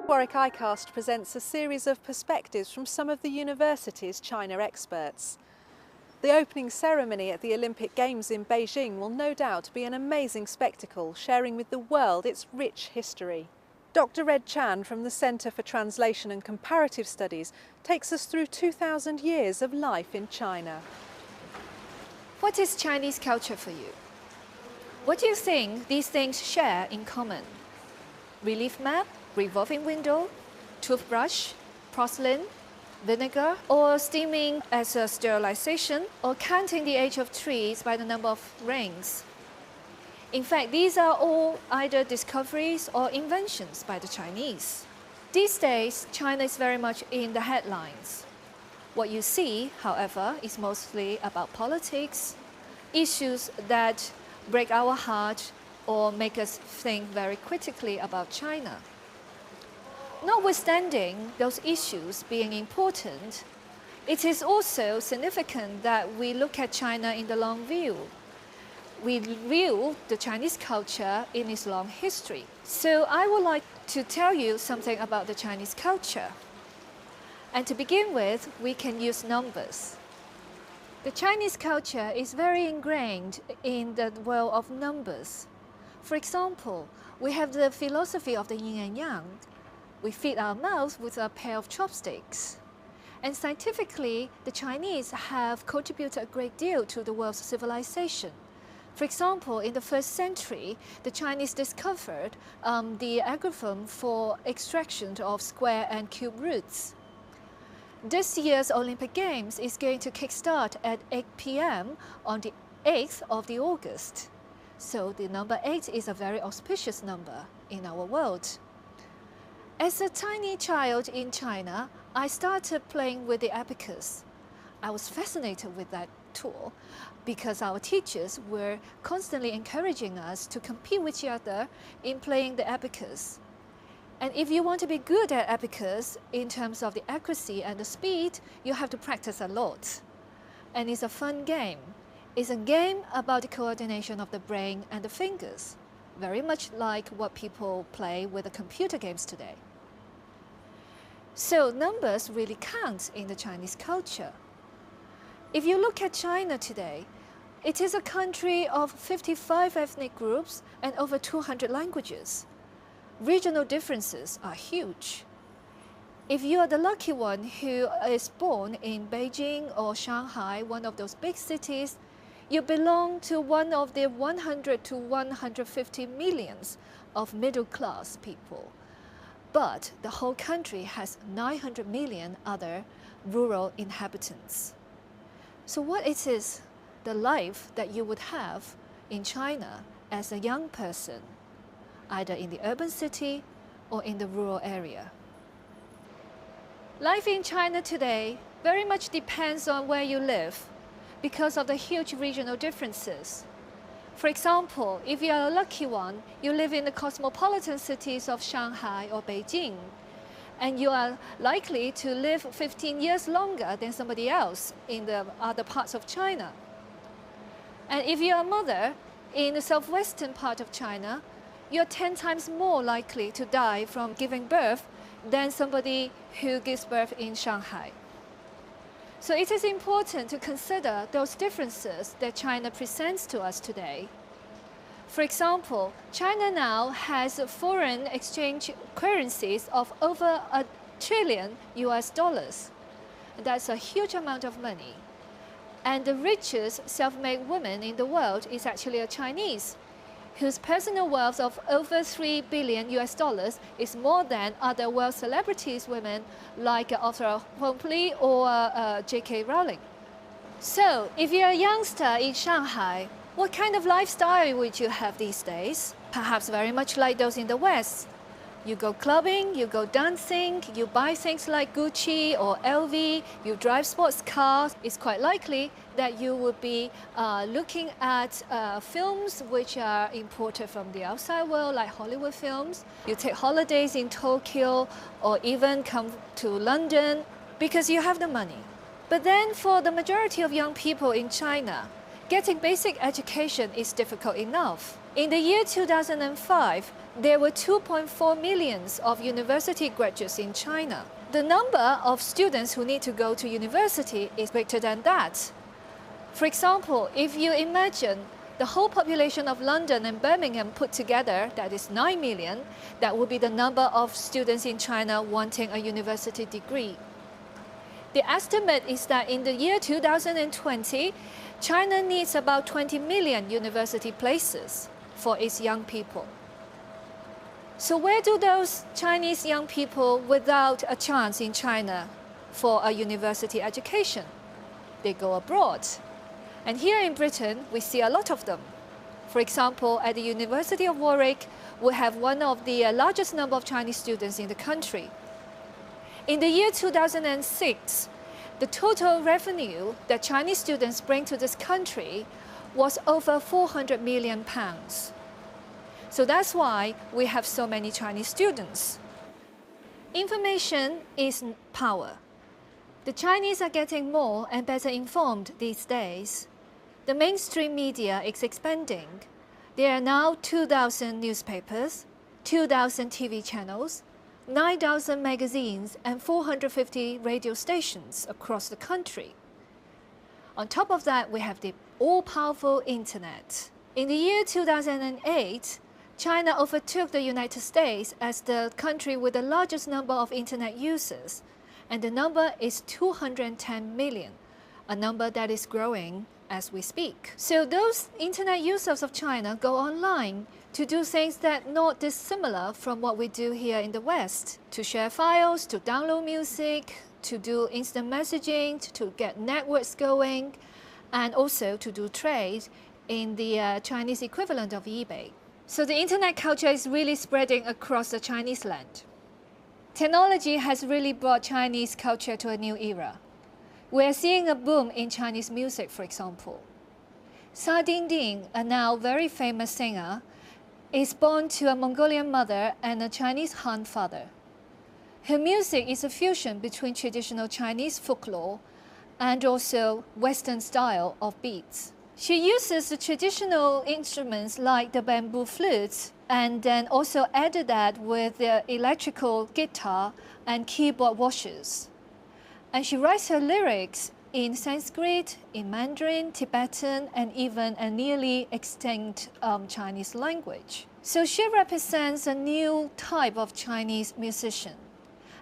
Warwick iCast presents a series of perspectives from some of the university's China experts. The opening ceremony at the Olympic Games in Beijing will no doubt be an amazing spectacle, sharing with the world its rich history. Dr. Red Chan from the Centre for Translation and Comparative Studies takes us through 2,000 years of life in China. What is Chinese culture for you? What do you think these things share in common? Relief map, revolving window, toothbrush, porcelain, vinegar, or steaming as a sterilization, or counting the age of trees by the number of rings. In fact, these are all either discoveries or inventions by the Chinese. These days, China is very much in the headlines. What you see, however, is mostly about politics, issues that break our heart or make us think very critically about China. Notwithstanding those issues being important, it is also significant that we look at China in the long view. We view the Chinese culture in its long history. So I would like to tell you something about the Chinese culture. And to begin with, we can use numbers. The Chinese culture is very ingrained in the world of numbers. For example, we have the philosophy of the yin and yang. We feed our mouths with a pair of chopsticks. And scientifically, the Chinese have contributed a great deal to the world's civilization. For example, in the 1st century, the Chinese discovered the algorithm for extraction of square and cube roots. This year's Olympic Games is going to kickstart at 8 p.m. on the 8th of August. So the number 8 is a very auspicious number in our world. As a tiny child in China, I started playing with the abacus. I was fascinated with that tool because our teachers were constantly encouraging us to compete with each other in playing the abacus. And if you want to be good at abacus in terms of the accuracy and the speed, you have to practice a lot. And it's a fun game. It's a game about the coordination of the brain and the fingers, very much like what people play with the computer games today. So numbers really count in the Chinese culture. If you look at China today, it is a country of 55 ethnic groups and over 200 languages. Regional differences are huge. If you are the lucky one who is born in Beijing or Shanghai, one of those big cities, you belong to one of the 100 to 150 millions of middle-class people. But the whole country has 900 million other rural inhabitants. So what is the life that you would have in China as a young person, either in the urban city or in the rural area? Life in China today very much depends on where you live because of the huge regional differences. For example, if you are a lucky one, you live in the cosmopolitan cities of Shanghai or Beijing, and you are likely to live 15 years longer than somebody else in the other parts of China. And if you are a mother in the southwestern part of China, you're 10 times more likely to die from giving birth than somebody who gives birth in Shanghai. So it is important to consider those differences that China presents to us today. For example, China now has foreign exchange currencies of over $1 trillion. That's a huge amount of money. And the richest self-made woman in the world is actually a Chinese, whose personal wealth of over $3 billion is more than other world celebrities women like Arthur Hompley or J.K. Rowling. So, if you're a youngster in Shanghai, what kind of lifestyle would you have these days? Perhaps very much like those in the West. You go clubbing, you go dancing, you buy things like Gucci or LV, you drive sports cars. It's quite likely that you would be looking at films which are imported from the outside world, like Hollywood films. You take holidays in Tokyo or even come to London because you have the money. But then for the majority of young people in China, Getting basic education is difficult enough. In the year 2005, there were 2.4 million of university graduates in China. The number of students who need to go to university is greater than that. For example, if you imagine the whole population of London and Birmingham put together, that is 9 million, that would be the number of students in China wanting a university degree. The estimate is that in the year 2020, China needs about 20 million university places for its young people. So where do those Chinese young people without a chance in China for a university education? They go abroad. And here in Britain, we see a lot of them. For example, at the University of Warwick, we have one of the largest number of Chinese students in the country. In the year 2006, the total revenue that Chinese students bring to this country was over 400 million pounds. So that's why we have so many Chinese students. Information is power. The Chinese are getting more and better informed these days. The mainstream media is expanding. There are now 2,000 newspapers, 2,000 TV channels, 9,000 magazines and 450 radio stations across the country. On top of that, we have the all-powerful internet. In the year 2008, China overtook the United States as the country with the largest number of internet users, and the number is 210 million, a number that is growing as we speak. So those internet users of China go online to do things that are not dissimilar from what we do here in the West, to share files, to download music, to do instant messaging, to get networks going, and also to do trade in the Chinese equivalent of eBay. So the internet culture is really spreading across the Chinese land. Technology has really brought Chinese culture to a new era. We're seeing a boom in Chinese music, for example. Sa Dingding, a now very famous singer, is born to a Mongolian mother and a Chinese Han father. Her music is a fusion between traditional Chinese folklore and also Western style of beats. She uses the traditional instruments like the bamboo flutes and then also added that with the electrical guitar and keyboard washers. And she writes her lyrics in Sanskrit, in Mandarin, Tibetan, and even a nearly extinct Chinese language. So she represents a new type of Chinese musician.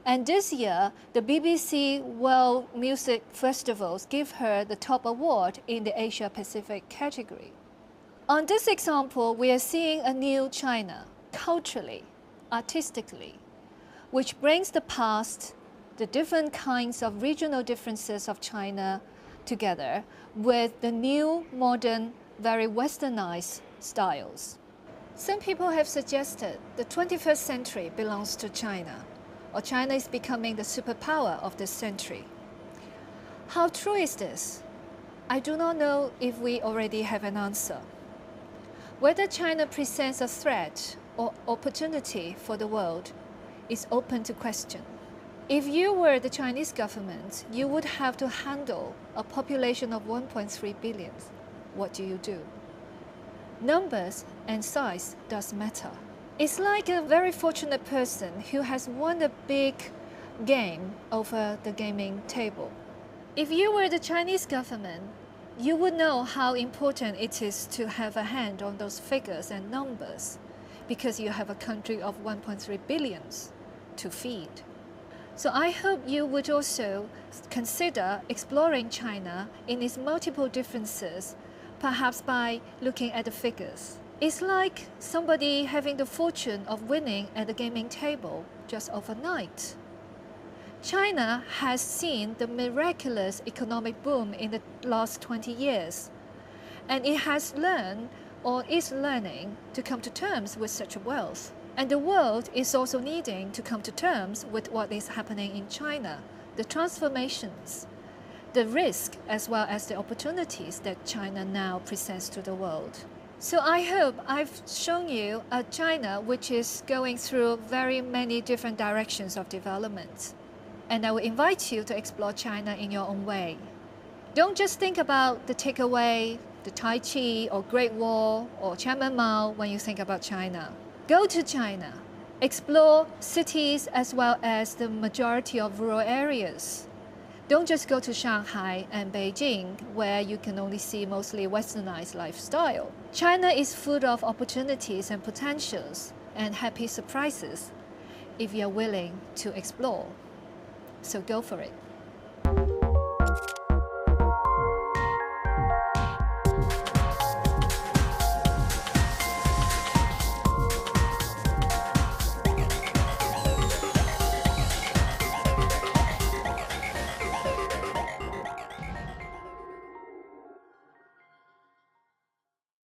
And this year, the BBC World Music Festivals give her the top award in the Asia Pacific category. On this example, we are seeing a new China, culturally, artistically, which brings the past, the different kinds of regional differences of China together with the new, modern, very westernized styles. Some people have suggested the 21st century belongs to China, or China is becoming the superpower of this century. How true is this? I do not know if we already have an answer. Whether China presents a threat or opportunity for the world is open to question. If you were the Chinese government, you would have to handle a population of 1.3 billion. What do you do? Numbers and size does matter. It's like a very fortunate person who has won a big game over the gaming table. If you were the Chinese government, you would know how important it is to have a hand on those figures and numbers because you have a country of 1.3 billion to feed. So I hope you would also consider exploring China in its multiple differences, perhaps by looking at the figures. It's like somebody having the fortune of winning at the gaming table just overnight. China has seen the miraculous economic boom in the last 20 years, and it has learned or is learning to come to terms with such wealth. And the world is also needing to come to terms with what is happening in China, the transformations, the risk as well as the opportunities that China now presents to the world. So I hope I've shown you a China which is going through very many different directions of development. And I will invite you to explore China in your own way. Don't just think about the takeaway the Tai Chi or Great Wall or Tiananmen Mao when you think about China. Go to China. Explore cities as well as the majority of rural areas. Don't just go to Shanghai and Beijing, where you can only see mostly westernized lifestyle. China is full of opportunities and potentials and happy surprises if you're willing to explore. So go for it.